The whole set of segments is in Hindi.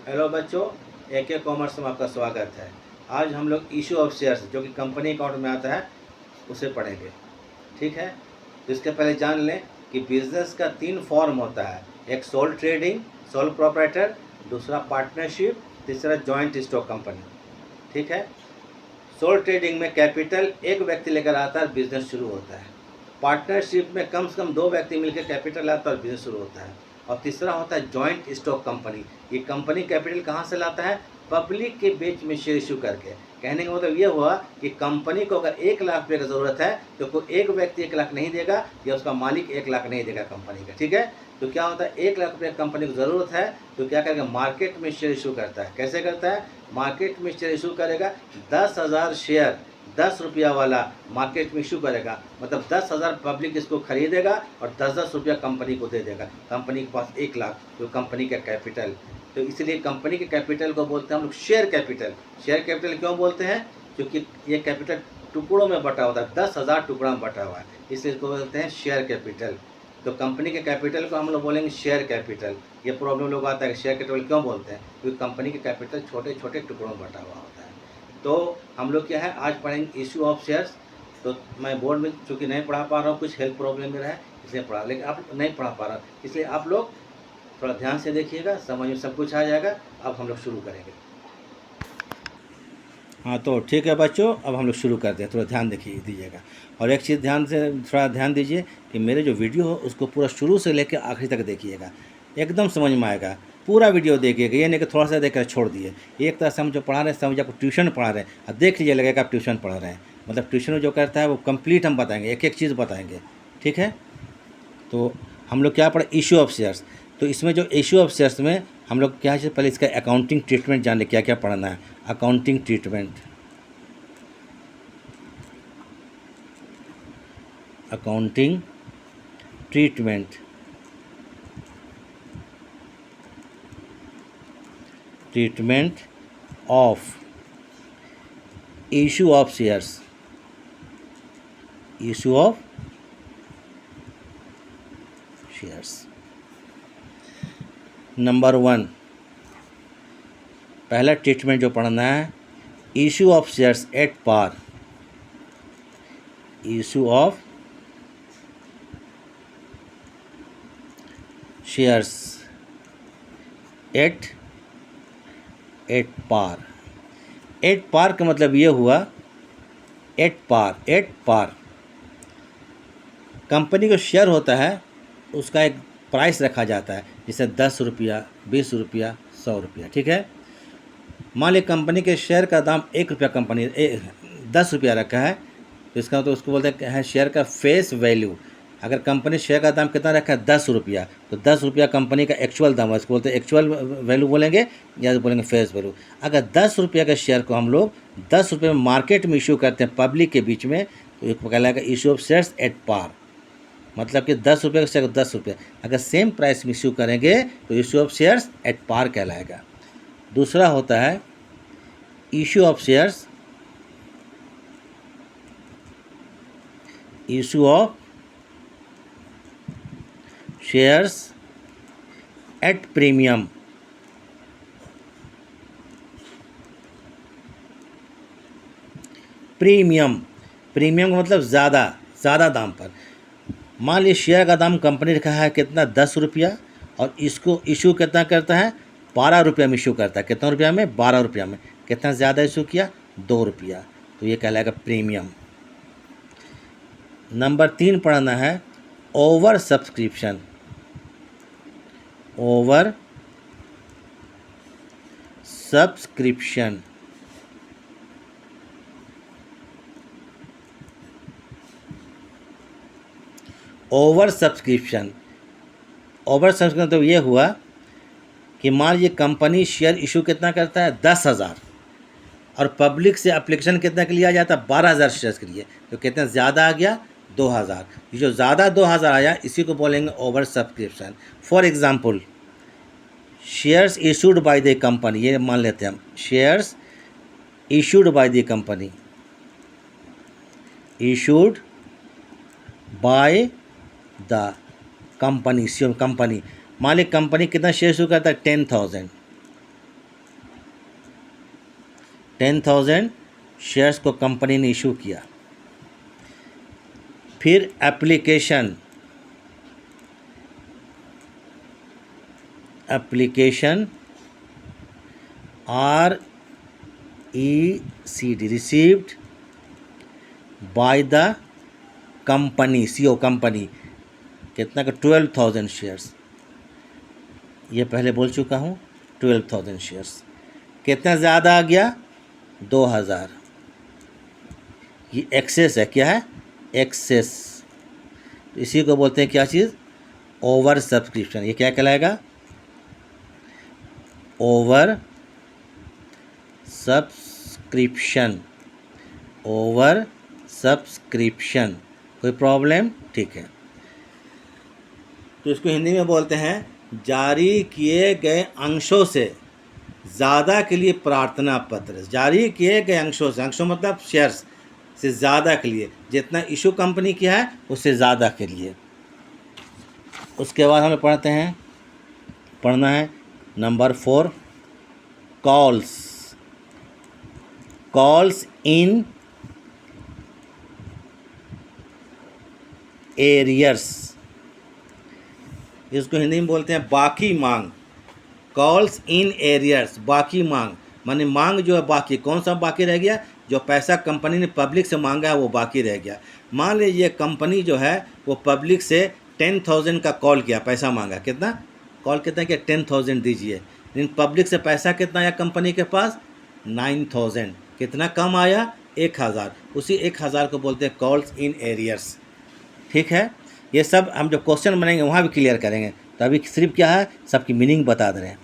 हेलो बच्चों, AK कॉमर्स में आपका स्वागत है। आज हम लोग इशू ऑफ शेयर्स जो कि कंपनी अकाउंट में आता है उसे पढ़ेंगे। ठीक है, तो इसके पहले जान लें कि बिजनेस का 3 फॉर्म होता है। एक सोल ट्रेडिंग, सोल प्रोप्राइटर, दूसरा पार्टनरशिप, तीसरा जॉइंट स्टॉक कंपनी। ठीक है, सोल ट्रेडिंग में कैपिटल एक व्यक्ति लेकर आता है, बिजनेस शुरू होता है। पार्टनरशिप में कम से कम 2 व्यक्ति मिलकर कैपिटल लाता है और बिजनेस शुरू होता है। और तीसरा होता है जॉइंट स्टॉक कंपनी। ये कंपनी कैपिटल कहाँ से लाता है? पब्लिक के बीच में शेयर इशू करके। कहने का मतलब ये हुआ कि कंपनी को अगर 1 लाख रुपये की ज़रूरत है तो कोई एक व्यक्ति 1 लाख नहीं देगा या उसका मालिक 1 लाख नहीं देगा कंपनी का। ठीक है, तो क्या होता है, 1 लाख रुपये कंपनी को ज़रूरत है तो क्या करेगा, मार्केट में शेयर इशू करता है। कैसे करता है? मार्केट में शेयर इशू करेगा। 10,000 शेयर 10 रुपया वाला मार्केट में इशू करेगा, मतलब 10,000 पब्लिक इसको खरीदेगा और 10-10 रुपया कंपनी को दे देगा। कंपनी के पास 1 लाख, तो कंपनी का कैपिटल। तो इसलिए कंपनी के कैपिटल को बोलते हैं हम लोग शेयर कैपिटल। शेयर कैपिटल क्यों बोलते हैं? क्योंकि ये कैपिटल टुकड़ों में बटा होता है, 10,000 टुकड़ा में बटा हुआ है, इसलिए इसको बोलते हैं शेयर कैपिटल। तो कंपनी के कैपिटल को हम लोग बोलेंगे शेयर कैपिटल। ये प्रॉब्लम लोग आता है कि शेयर कैपिटल क्यों बोलते हैं? क्योंकि कंपनी के कैपिटल छोटे छोटे टुकड़ों में बटा हुआ होता है। तो हम लोग क्या है, आज पढ़ेंगे इशू ऑफ शेयर्स। तो मैं बोर्ड में चूँकि नहीं पढ़ा पा रहा हूँ, कुछ हेल्थ प्रॉब्लम मेरा है इसलिए पढ़ा, लेकिन आप नहीं पढ़ा पा रहा, इसलिए आप लोग थोड़ा ध्यान से देखिएगा, समझ में सब कुछ आ जाएगा। अब हम लोग शुरू करेंगे। हाँ, तो ठीक है बच्चों, अब हम लोग शुरू करते हैं। थोड़ा ध्यान दीजिएगा। और एक चीज़ ध्यान से थोड़ा ध्यान दीजिए कि मेरे जो वीडियो हो उसको पूरा शुरू से लेकर आखिरी तक देखिएगा, एकदम समझ में आएगा। पूरा वीडियो देखिएगा, ये नहीं कि थोड़ा सा देख कर छोड़ दिए। एक तरह से हम जो पढ़ा रहे हैं समझ आपको ट्यूशन पढ़ा रहे हैं, और देख लीजिए लगेगा आप ट्यूशन पढ़ा रहे हैं। मतलब ट्यूशन में जो करता है वो कंप्लीट हम बताएंगे, एक एक चीज़ बताएंगे। ठीक है, तो हम लोग क्या पढ़े, इशू ऑफ शेयर्स। तो इसमें जो इशू ऑफ शेयर्स में हम लोग क्या है, पहले इसका अकाउंटिंग ट्रीटमेंट जान ले, क्या क्या पढ़ना है। Accounting treatment, accounting treatment, treatment of issue of shares, issue of shares. Number 1, पहला ट्रीटमेंट जो पढ़ना है, issue of shares at par, issue of shares at par. At par का मतलब ये हुआ, एट पार कंपनी का शेयर होता है, उसका एक प्राइस रखा जाता है, जैसे 10 रुपया, 20 रुपया, 100 रुपया। ठीक है, मान लीजिए कंपनी के शेयर का दाम 1 रुपया, कंपनी 10 रुपया रखा है, तो इसका तो उसको बोलते हैं शेयर का फेस वैल्यू। अगर कंपनी शेयर का दाम कितना रखा है, 10 रुपया, तो 10 रुपया कंपनी का एक्चुअल दाम है, इसको बोलते हैं एक्चुअल वैल्यू बोलेंगे या बोलेंगे फेस वैल्यू। अगर 10 रुपया के शेयर को हम लोग 10 रुपये में मार्केट में इशू करते हैं पब्लिक के बीच में, तो एक कहलाएगा issue of shares at par. मतलब कि 10 रुपये का शेयर को 10 रुपये अगर सेम प्राइस में इशू करेंगे तो issue of shares at par कहलाएगा। दूसरा होता है issue of shares, issue of shares at premium, premium का मतलब ज़्यादा दाम पर। मान लीजिए शेयर का दाम कंपनी रखा है कितना, 10 रुपया, और इसको इशू कितना करता है, 12 रुपया में इशू करता है। कितना रुपया में? 12 रुपया में। कितना ज़्यादा इशू किया, 2 रुपया, तो ये कहलाएगा प्रीमियम। नंबर 3 पढ़ना है over subscription, over subscription. Over subscription तो ये हुआ कि मान लीजिए कंपनी शेयर इशू कितना करता है, 10,000, और पब्लिक से एप्लीकेशन कितना के लिए आ जाता है, 12,000 शेयर्स के लिए, तो कितना ज़्यादा आ गया, 2,000। ये जो ज़्यादा 2,000 आया इसी को बोलेंगे over subscription. For example, shares issued by the company, ये मान लेते हैं हम, shares issued by the company, issued by the company. मान ली कंपनी कितना शेयर इशू करता है, 10,000, 10,000 शेयर्स को कंपनी ने इशू किया। फिर application RECD received by the company, CO company, कितना का 12,000 शेयर्स। ये पहले बोल चुका हूँ, 12,000 शेयर्स। कितना ज़्यादा आ गया? 2,000। ये एक्सेस है, क्या है? एक्सेस। तो इसी को बोलते हैं क्या चीज़? Over subscription. ये क्या कहलाएगा? Over subscription. Over subscription. कोई प्रॉब्लम? ठीक है। तो इसको हिंदी में बोलते हैं जारी किए गए अंशों से ज़्यादा के लिए प्रार्थना पत्र। जारी किए गए अंशों से, अंशों मतलब शेयर्स से ज़्यादा के लिए, जितना इशू कंपनी किया है उससे ज़्यादा के लिए। उसके बाद हमें पढ़ना है नंबर 4, कॉल्स इन एरियर्स। इसको हिंदी में बोलते हैं बाकी मांग। कॉल्स इन एरियर्स, बाकी मांग माने मांग जो है बाकी। कौन सा बाकी रह गया? जो पैसा कंपनी ने पब्लिक से मांगा है वो बाकी रह गया। मान लीजिए कंपनी जो है वो पब्लिक से 10,000 का कॉल किया, पैसा मांगा। कितना कॉल? कितना किया? 10,000 दीजिए। लेकिन पब्लिक से पैसा कितना आया कंपनी के पास? 9,000। कितना कम आया? 1,000। उसी 1,000 को बोलते हैं कॉल्स इन एरियर्स। ठीक है। ये सब हम जब क्वेश्चन बनाएंगे वहाँ भी क्लियर करेंगे। तो अभी सिर्फ क्या है, सबकी मीनिंग बता दे रहे हैं।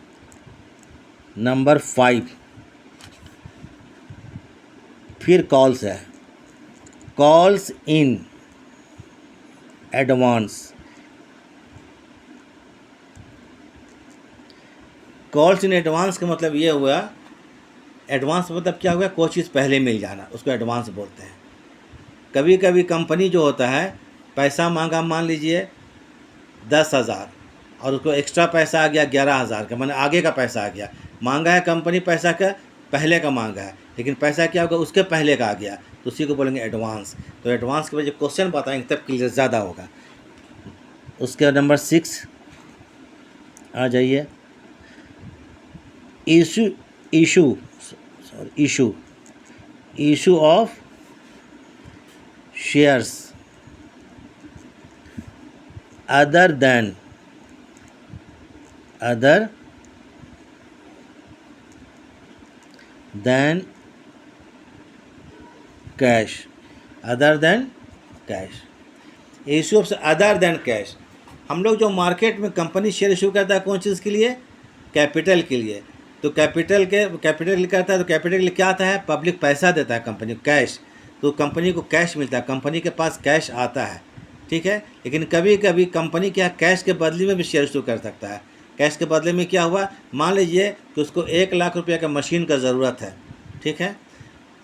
नंबर 5 फिर कॉल्स है, calls in advance. Calls in advance का मतलब ये हुआ, एडवांस मतलब क्या हुआ? कोई चीज़ पहले मिल जाना, उसको एडवांस बोलते हैं। कभी कभी कंपनी जो होता है पैसा मांगा, मान लीजिए 10,000 और उसको एक्स्ट्रा पैसा आ गया 11,000 का, माने आगे का पैसा आ गया। मांगा है कंपनी पैसा का, पहले का मांगा है, लेकिन पैसा क्या होगा? उसके पहले का आ गया, तो उसी को बोलेंगे एडवांस। तो एडवांस के वजह क्वेश्चन बताएंगे तब क्लियर ज़्यादा होगा। उसके बाद नंबर 6 आ जाइए, issue of shares other than cash. Other than cash, issue of other than cash. हम लोग जो मार्केट में कंपनी शेयर इशू करता है कौन चीज़ के लिए? कैपिटल के लिए। तो कैपिटल करता है, तो कैपिटल के लिए क्या आता है? पब्लिक पैसा देता है कंपनी को, कैश। तो कंपनी को कैश मिलता है, कंपनी के पास कैश आता है। ठीक है। लेकिन कभी कभी कंपनी क्या कैश के बदले में भी शेयर इशू कर सकता है। कैश के बदले में क्या हुआ? मान लीजिए कि उसको 1,00,000 रुपये का मशीन का ज़रूरत है। ठीक है।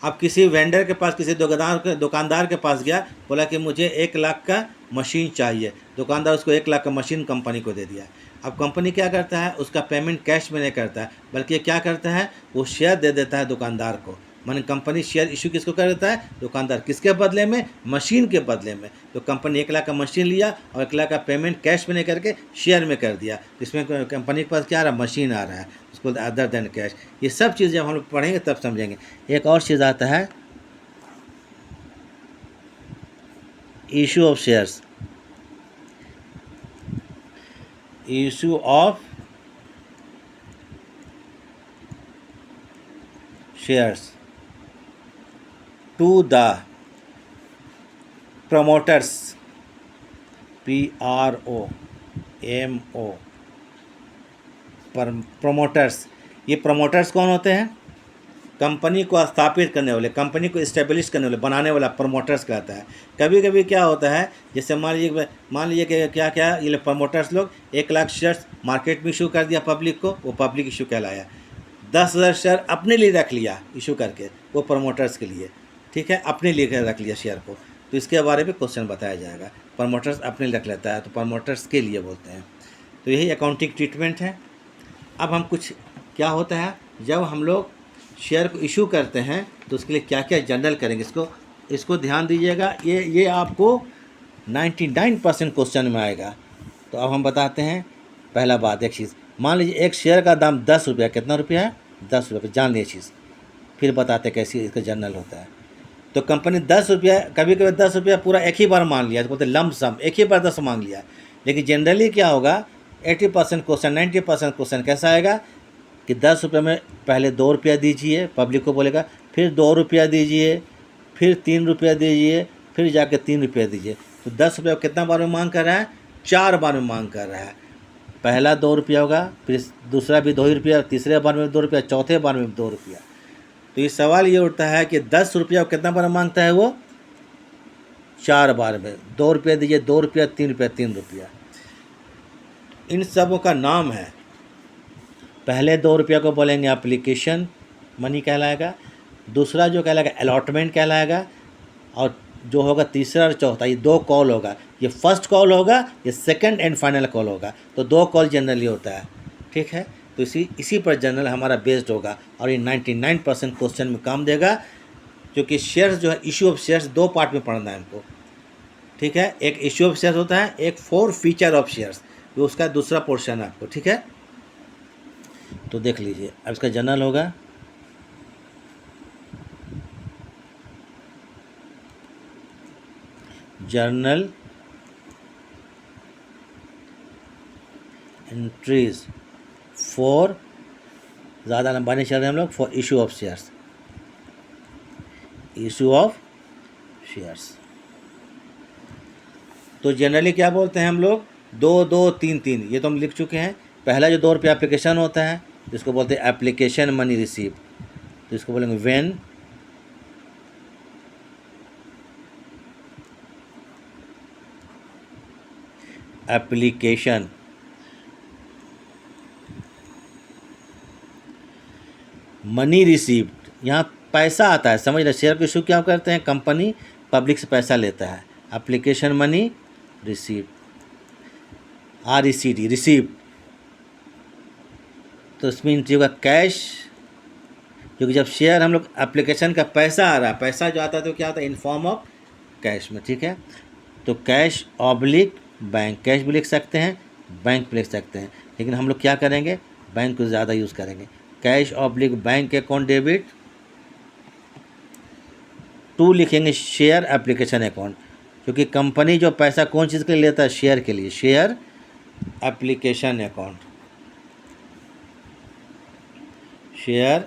अब किसी वेंडर के पास, किसी दुकानदार के पास गया, बोला कि मुझे 1,00,000 का मशीन चाहिए। दुकानदार उसको 1,00,000 का मशीन कंपनी को दे दिया। अब कंपनी क्या करता है? उसका पेमेंट कैश में नहीं करता है, बल्कि क्या करता है? वो शेयर दे देता है दुकानदार को। माने कंपनी शेयर इशू किसको कर देता है? दुकानदार। किसके बदले में? मशीन के बदले में। तो कंपनी 1,00,000 का मशीन लिया और 1,00,000 का पेमेंट कैश में नहीं करके शेयर में कर दिया। इसमें कंपनी के पास क्या आ रहा है? मशीन आ रहा है, उसको अदर देन कैश। ये सब चीज़ जब हम लोग पढ़ेंगे तब समझेंगे। एक और चीज़ आता है, issue of shares, issue of shares to the promoters, PROMO, promoters. ये प्रमोटर्स कौन होते हैं? कंपनी को स्थापित करने वाले, कंपनी को इस्टेब्लिश करने वाले, बनाने वाला प्रमोटर्स कहता है। कभी कभी क्या होता है, जैसे मान लीजिए कि क्या ये प्रमोटर्स लोग 1,00,000 शेयर्स मार्केट में इशू कर दिया पब्लिक को, वो पब्लिक इशू कहलाया। 10,000 शेयर अपने लिए रख लिया इशू करके, वो प्रमोटर्स के लिए। ठीक है, अपने लिए रख लिया शेयर को, तो इसके बारे में क्वेश्चन बताया जाएगा। प्रमोटर्स अपने लिए रख लेता है तो प्रमोटर्स के लिए बोलते हैं। तो यही अकाउंटिंग ट्रीटमेंट है। अब हम कुछ क्या होता है, जब हम लोग शेयर को इशू करते हैं तो उसके लिए क्या क्या जनरल करेंगे, इसको ध्यान दीजिएगा। ये आपको 99% क्वेश्चन में आएगा। तो अब हम बताते हैं। पहला बात, एक चीज़ मान लीजिए एक शेयर का दाम 10 रुपया, कितना रुपया है? 10 रुपये। जान लीजिए चीज़, फिर बताते कैसी इसका जनरल होता है। तो कंपनी 10 रुपया, कभी कभी 10 रुपया पूरा एक ही बार मान लिया, तो बोलते लंप सम, एक ही बार 10 मांग लिया। लेकिन जनरली क्या होगा, 80% क्वेश्चन, 90% क्वेश्चन कैसा आएगा कि 10 रुपये में पहले 2 रुपया दीजिए, पब्लिक को बोलेगा, फिर 2 रुपया दीजिए, फिर 3 रुपया दीजिए, फिर जाके 3 रुपया दीजिए। तो 10 रुपया कितना बार में मांग कर रहा है? 4 बार में मांग कर रहा है। पहला 2 रुपया होगा, फिर दूसरा भी 2 ही रुपया, तीसरे बार में 2 रुपया, चौथे बार में 2 रुपया। तो ये सवाल ये उठता है कि 10 रुपया कितना बार मांगता है वो? 4 बार में। 2 रुपया दीजिए, 2 रुपया, 3 रुपया, 3 रुपया। इन सबों का नाम है, पहले 2 रुपया को बोलेंगे एप्लीकेशन मनी कहलाएगा, दूसरा जो कहलाएगा अलॉटमेंट कहलाएगा, और जो होगा तीसरा और चौथा, ये 2 कॉल होगा। ये फर्स्ट कॉल होगा, ये सेकंड एंड फाइनल कॉल होगा। तो 2 कॉल जनरली होता है, ठीक है। तो इसी पर जनरल हमारा बेस्ड होगा, और ये 99% क्वेश्चन में काम देगा। क्योंकि शेयर्स जो है, इशू ऑफ शेयर्स 2 पार्ट में पढ़ना है हमको, ठीक है। एक इशू ऑफ शेयर्स होता है, एक फॉर फीचर ऑफ शेयर्स, जो उसका दूसरा पोर्शन है आपको, ठीक है। तो देख लीजिए, अब इसका जनरल होगा जर्नल एंट्रीज फॉर, ज़्यादा लंबा नहीं चल रहे हम लोग, for issue of shares, issue of shares. तो जनरली क्या बोलते हैं हम लोग? 2 2 3 3, ये तो हम लिख चुके हैं। पहला जो 2 रुपये एप्लीकेशन होता है, जिसको बोलते हैं एप्लीकेशन मनी रिसीव, तो इसको बोलेंगे व्हेन एप्लीकेशन मनी रिसीव्ड, यहाँ पैसा आता है, समझ रहे। शेयर को इशू क्या करते हैं? कंपनी पब्लिक से पैसा लेता है। Application money received, RECD, received. तो इसमें एंट्री होगा कैश, क्योंकि जब शेयर हम लोग एप्लीकेशन का पैसा आ रहा है, पैसा जो आता है तो क्या होता है? इन फॉर्म ऑफ कैश में, ठीक है। तो कैश ऑब्लिक बैंक, कैश भी लिख सकते हैं, बैंक भी लिख सकते हैं, लेकिन हम लोग क्या करेंगे? बैंक को ज़्यादा यूज़ करेंगे। Cash oblique bank account debit, to लिखेंगे शेयर एप्लीकेशन अकाउंट, क्योंकि कंपनी जो पैसा कौन चीज़ के लिए लेता है? शेयर के लिए, share application account, share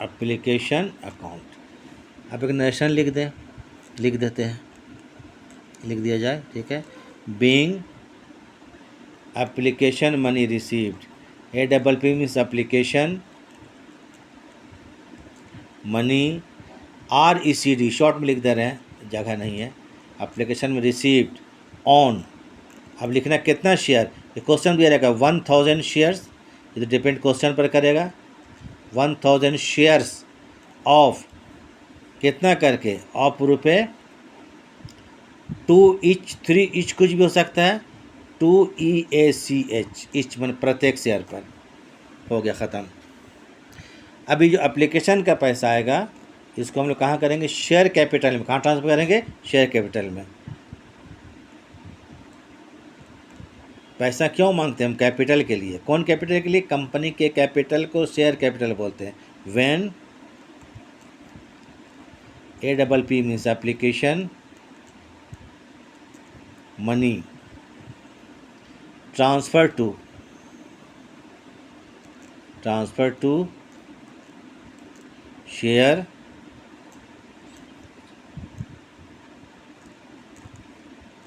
application account. अब एक नेशन लिख देते हैं, लिख दिया जाए, ठीक है। Being application money received, APP means application money, RECD short में लिख दे रहे हैं, जगह नहीं है। एप्लीकेशन में रिसीव्ड ऑन, अब लिखना कितना शेयर, ये क्वेश्चन दिया रहेगा 1000 शेयर्स, ये तो डिपेंड क्वेश्चन पर करेगा। 1000 शेयर्स ऑफ, कितना करके? ऑफ रुपये 2 ईच, 3 ईच, कुछ भी हो सकता है। 2 EACH, ईच मन प्रत्येक शेयर पर। हो गया, ख़त्म। अभी जो एप्लीकेशन का पैसा आएगा, इसको हम लोग कहाँ करेंगे? शेयर कैपिटल में। कहाँ ट्रांसफर करेंगे? शेयर कैपिटल में। पैसा क्यों मांगते हैं हम? कैपिटल के लिए। कौन कैपिटल के लिए? कंपनी के कैपिटल को शेयर कैपिटल बोलते हैं। When APP means application money transfer to share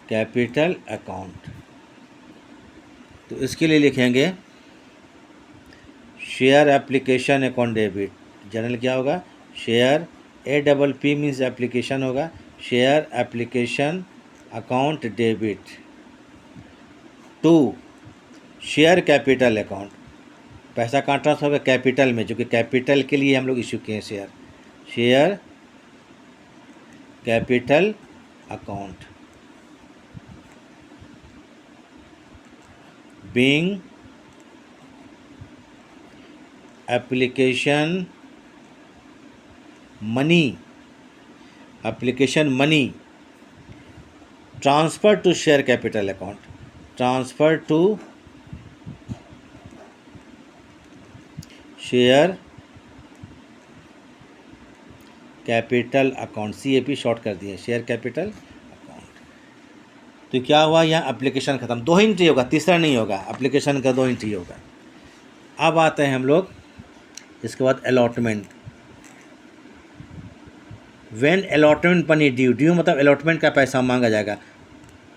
capital account. तो इसके लिए लिखेंगे share application account debit. General क्या होगा? शेयर, APP मीन्स एप्लीकेशन होगा, share application account debit to share capital account. पैसा कहाँ ट्रांसफर होगा? कैपिटल में, जो कि कैपिटल के लिए हम लोग इशू किए हैं share, share capital account being application money transfer to share capital account, transfer to share capital account, CAP short कर दिए, शेयर कैपिटल अकाउंट। तो क्या हुआ, यहाँ एप्लीकेशन ख़त्म, 2 एंट्री होगा, तीसरा नहीं होगा, एप्लीकेशन का 2 एंट्री होगा। अब आते हैं हम लोग इसके बाद allotment. When allotment money due मतलब अलॉटमेंट का पैसा मांगा जाएगा।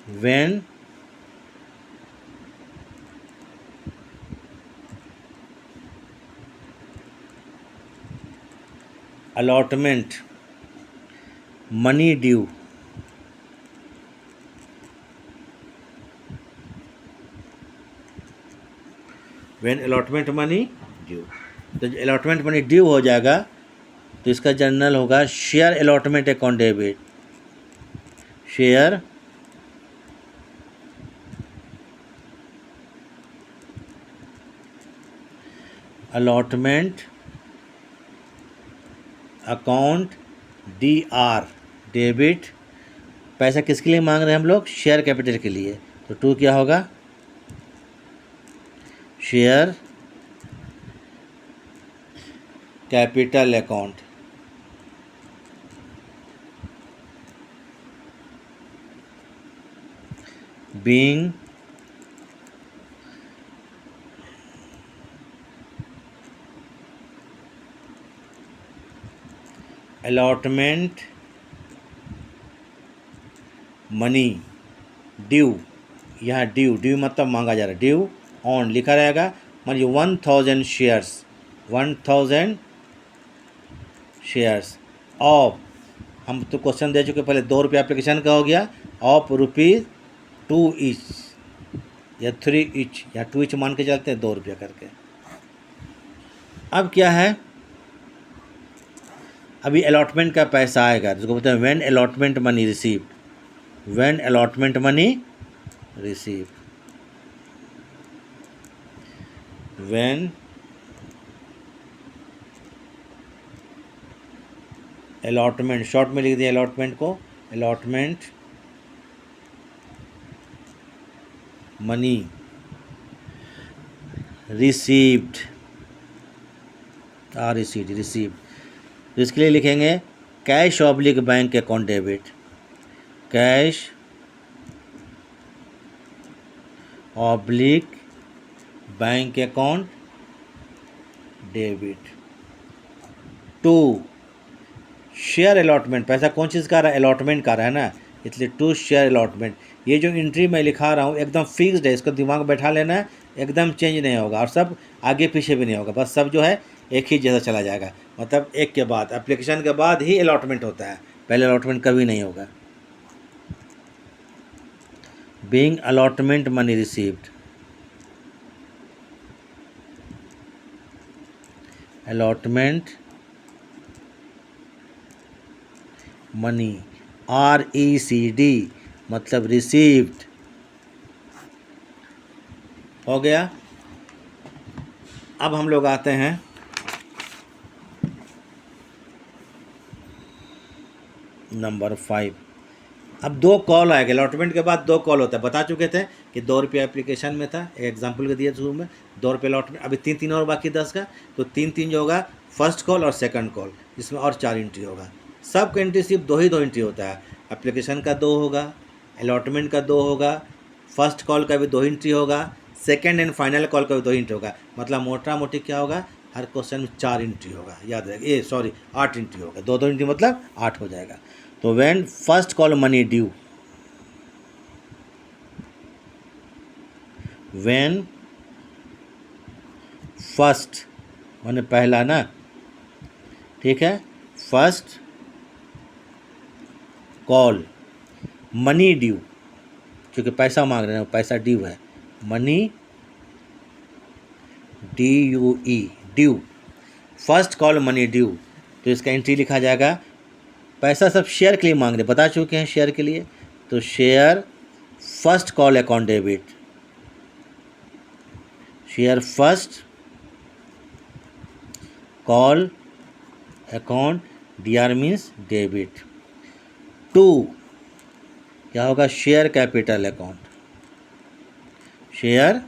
When allotment money due, when allotment money due, तो अलॉटमेंट मनी ड्यू हो जाएगा तो इसका जर्नल होगा share allotment account debit, share allotment account DR, debit. पैसा किसके लिए मांग रहे हैं हम लोग, शेयर कैपिटल के लिए, तो 2 क्या होगा, share capital account. Being allotment money due, यहाँ ड्यू मतलब मांगा जा रहा है, ड्यू ऑन लिखा रहेगा, मान 1000 शेयर्स, 1000 शेयर्स ऑफ, हम तो क्वेश्चन दे चुके पहले, 2 रुपये एप्लीकेशन का हो गया, ऑफ ₹2 ईच या 3 ईच या 2 ईच मान के चलते हैं, 2 रुपये करके। अब क्या है, अभी अलॉटमेंट का पैसा आएगा, जिसको बोलते हैं when allotment money received, when allotment money received, when allotment, short में लिख दिया अलॉटमेंट को, अलॉटमेंट मनी रिसीव्ड, रिसीव्ड, तो इसके लिए लिखेंगे cash oblique bank account debit, cash oblique bank account debit. 2 share allotment, पैसा कौन चीज़ का रहा है, अलॉटमेंट का रहा है ना, इसलिए 2 शेयर अलॉटमेंट। ये जो एंट्री मैं लिखा रहा हूँ एकदम फिक्स्ड है, इसको दिमाग में बैठा लेना है, एकदम चेंज नहीं होगा, और सब आगे पीछे भी नहीं होगा, बस सब जो है एक ही जैसा चला जाएगा, मतलब एक के बाद, एप्लीकेशन के बाद ही अलॉटमेंट होता है, पहले अलॉटमेंट कभी नहीं होगा। Being allotment money received, allotment money, RECD मतलब रिसीव्ड हो गया। अब हम लोग आते हैं नंबर 5। अब 2 कॉल आएगा, अलॉटमेंट के बाद 2 कॉल होता है, बता चुके थे कि 2 रुपये एप्लीकेशन में था, एक एग्जाम्पल के दिए शुरू में, 2 रुपये अलॉटमेंट, अभी 3 और बाकी 10 का, तो 3 जो होगा फर्स्ट कॉल और सेकंड कॉल, इसमें और 4 एंट्री होगा। सब का एंट्री सिर्फ 2 एंट्री होता है, एप्लीकेशन का 2 होगा, अलॉटमेंट का 2 होगा, फर्स्ट कॉल का भी 2 एंट्री होगा, सेकेंड एंड फाइनल कॉल का भी 2 एंट्री होगा, मतलब मोटा मोटी क्या होगा, हर क्वेश्चन में 4 एंट्री होगा, याद रहेगा, 8 एंट्री होगा, 2 एंट्री मतलब 8 हो जाएगा। तो when first call money due, when first माने पहला ना, ठीक है, फर्स्ट कॉल मनी ड्यू, क्योंकि पैसा मांग रहे हैं, पैसा ड्यू है, money DUE due, first call money due, तो इसका एंट्री लिखा जाएगा, पैसा सब शेयर के लिए मांग रहे, बता चुके हैं शेयर के लिए, तो share first call account debit, share first call account, DR means debit. 2 क्या होगा, share capital account, share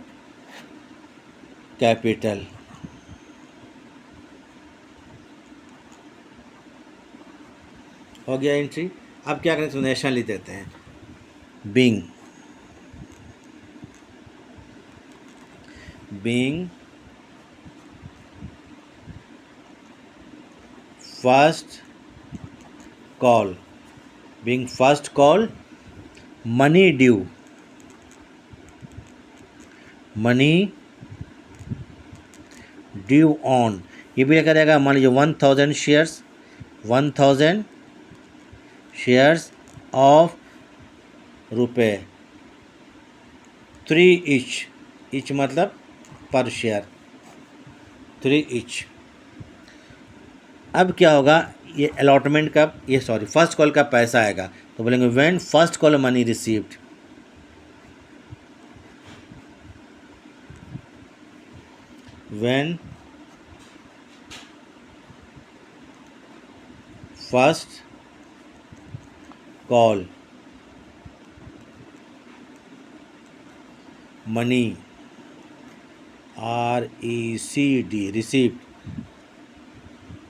capital. हो गया एंट्री। अब क्या करें, एक्सप्लेनेशन लिख देते हैं। Being first call, money due, on, ये भी क्या रहेगा, मान लीजिए 1000 शेयर्स ऑफ रुपए 3 ईच मतलब पर शेयर 3 ईच। अब क्या होगा, ये अलॉटमेंट का, ये सॉरी फर्स्ट कॉल का पैसा आएगा, तो बोलेंगे when first call money received, when first call money RECD received,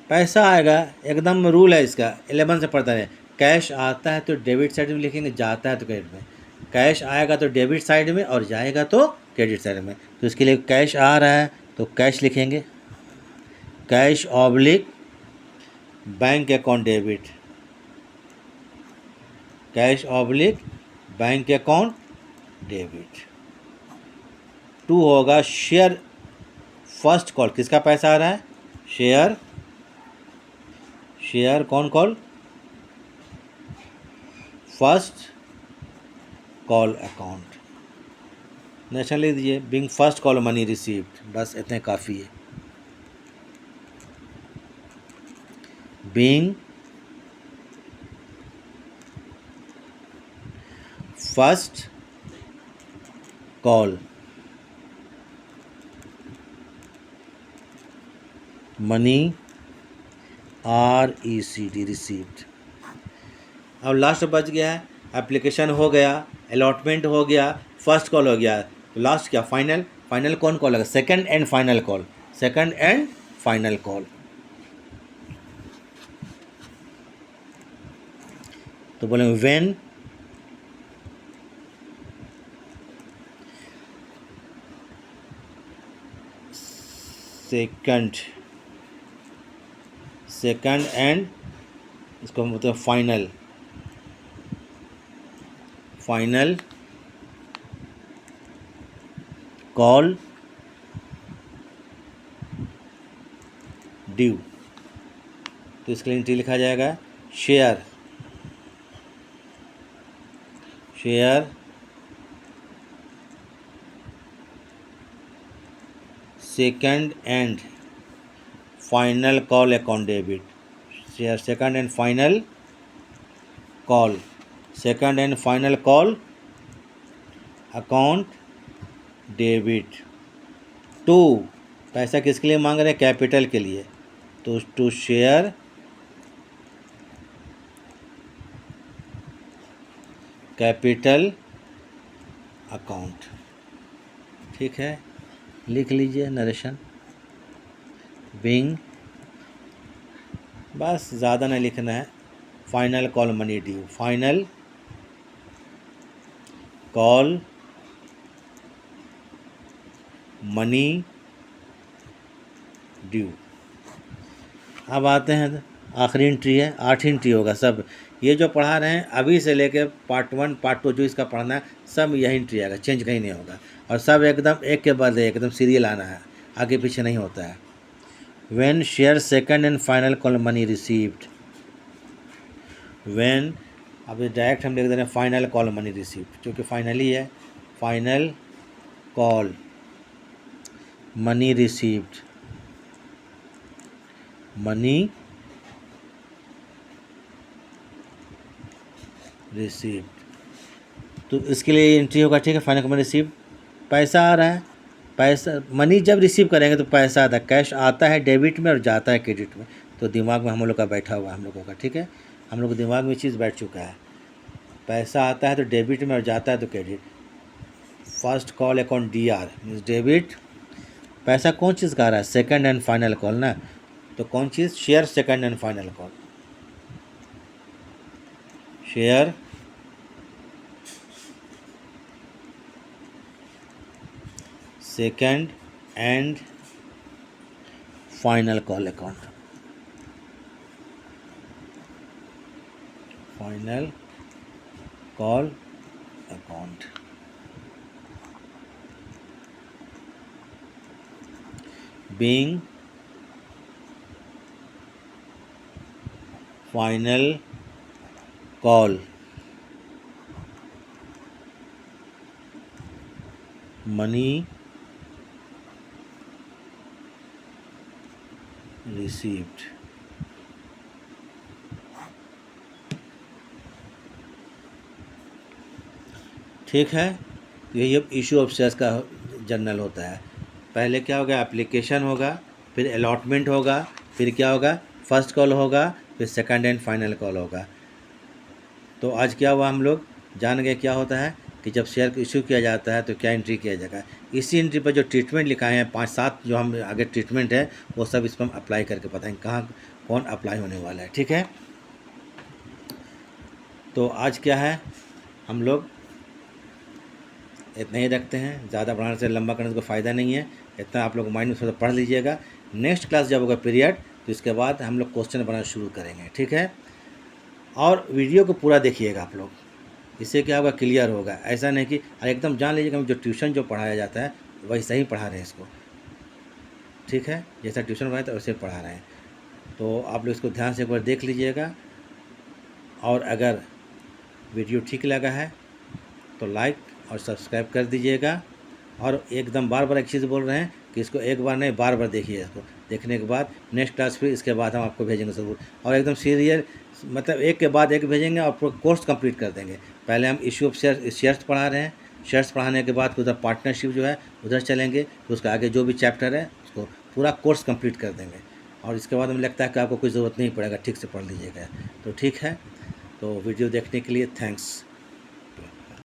पैसा आएगा, एकदम रूल है इसका, 11 से पढ़ता है। कैश आता है तो डेबिट साइड में लिखेंगे, जाता है तो क्रेडिट में। कैश आएगा तो डेबिट साइड में और जाएगा तो क्रेडिट साइड में। तो इसके लिए कैश आ रहा है तो कैश लिखेंगे, cash oblique bank account debit, cash oblique bank account debit. 2 होगा शेयर फर्स्ट कॉल, किसका पैसा आ रहा है, शेयर कौन call, first call account. Next लिख दीजिए, being first call money received, बस इतने काफ़ी है। Being first call money RECD received. अब लास्ट बच गया है, एप्लीकेशन हो गया, अलॉटमेंट हो गया, फर्स्ट कॉल हो गया, तो लास्ट क्या, फाइनल कौन कॉल होगा, सेकंड एंड फाइनल कॉल। तो बोलेंगे व्हेन सेकंड एंड, इसको मतलब फाइनल कॉल ड्यू, तो इसके लिए एंट्री लिखा जाएगा, share second and final call account debit, share second and final call account debit. 2 पैसा किसके लिए मांग रहे हैं, कैपिटल के लिए, तो टू शेयर कैपिटल अकाउंट। ठीक है, लिख लीजिए नरेशन। बीइंग, बस ज़्यादा नहीं लिखना है, final call money due, final call money due. अब आते हैं, आखिरी एंट्री है, 8 एंट्री होगा सब। ये जो पढ़ा रहे हैं अभी से लेके पार्ट 1 पार्ट 2 जो इसका पढ़ना है, सब यही एंट्री आएगा, चेंज कहीं नहीं होगा, और सब एकदम एक के बाद एकदम सीरियल आना है, आगे पीछे नहीं होता है। When share second and final call money received, when, अब डायरेक्ट हम लिख दे रहे हैं फाइनल कॉल मनी रिसीव्ड, क्योंकि फाइनली है, फाइनल कॉल मनी रिसीव्ड, तो इसके लिए एंट्री होगा। ठीक है, फाइनल कॉल मनी रिसीव्ड, पैसा आ रहा है पैसा मनी जब रिसीव करेंगे तो पैसा आता है, कैश आता है डेबिट में और जाता है क्रेडिट में। तो दिमाग में हम लोग का बैठा हुआ है हम लोगों का, ठीक है, हम लोग के दिमाग में चीज़ बैठ चुका है। पैसा आता है तो डेबिट में और जाता है तो credit. First call account DR means debit. पैसा कौन चीज़ का आ रहा है? सेकंड एंड फाइनल कॉल ना। तो कौन चीज़? Share second and final call. Share second and final call account. Final call account being final call money received। ठीक है, तो यही अब इशू ऑफ शेयर्स का जर्नल होता है। पहले क्या होगा? एप्लीकेशन होगा, फिर अलॉटमेंट होगा, फिर क्या होगा? फर्स्ट कॉल होगा, फिर सेकंड एंड फाइनल कॉल होगा। तो आज क्या हुआ? हम लोग जान गए क्या होता है कि जब शेयर को इशू किया जाता है तो क्या एंट्री किया जाएगा। इसी एंट्री पर जो ट्रीटमेंट लिखाए हैं 5-7 जो हम आगे ट्रीटमेंट है वो सब इस पर हम अप्लाई करके बताएंगे कहाँ कौन अप्लाई होने वाला है, ठीक है। तो आज क्या है, हम लोग इतना ही रखते हैं, ज़्यादा बढ़ाने से लंबा करने से कोई फ़ायदा नहीं है। इतना आप लोग माइंड में थोड़ा पढ़ लीजिएगा। नेक्स्ट क्लास जब होगा पीरियड तो इसके बाद हम लोग क्वेश्चन बनाना शुरू करेंगे, ठीक है। और वीडियो को पूरा देखिएगा आप लोग, इससे क्या होगा? क्लियर होगा। ऐसा नहीं कि एकदम जान लीजिएगा जो ट्यूशन जो पढ़ाया जाता है वैसा ही पढ़ा रहे हैं इसको, ठीक है, जैसा ट्यूशन पढ़ाए तो वैसे पढ़ा रहे हैं। तो आप लोग इसको ध्यान से एक बार देख लीजिएगा। और अगर वीडियो ठीक लगा है तो लाइक और सब्सक्राइब कर दीजिएगा। और एकदम बार बार एक चीज़ बोल रहे हैं कि इसको एक बार नहीं बार बार देखिए। इसको देखने के बाद नेक्स्ट क्लास फिर इसके बाद हम आपको भेजेंगे ज़रूर। और एकदम सीरियल मतलब एक के बाद एक भेजेंगे और पूरा कोर्स कंप्लीट कर देंगे। पहले हम इशू ऑफ शेयर्स पढ़ा रहे हैं, शेयर्स पढ़ाने के बाद उधर पार्टनरशिप जो है उधर चलेंगे, तो उसका आगे जो भी चैप्टर है उसको पूरा कोर्स कंप्लीट कर देंगे। और इसके बाद हमें लगता है कि आपको कोई ज़रूरत नहीं पड़ेगा, ठीक से पढ़ लीजिएगा। तो ठीक है, तो वीडियो देखने के लिए थैंक्स।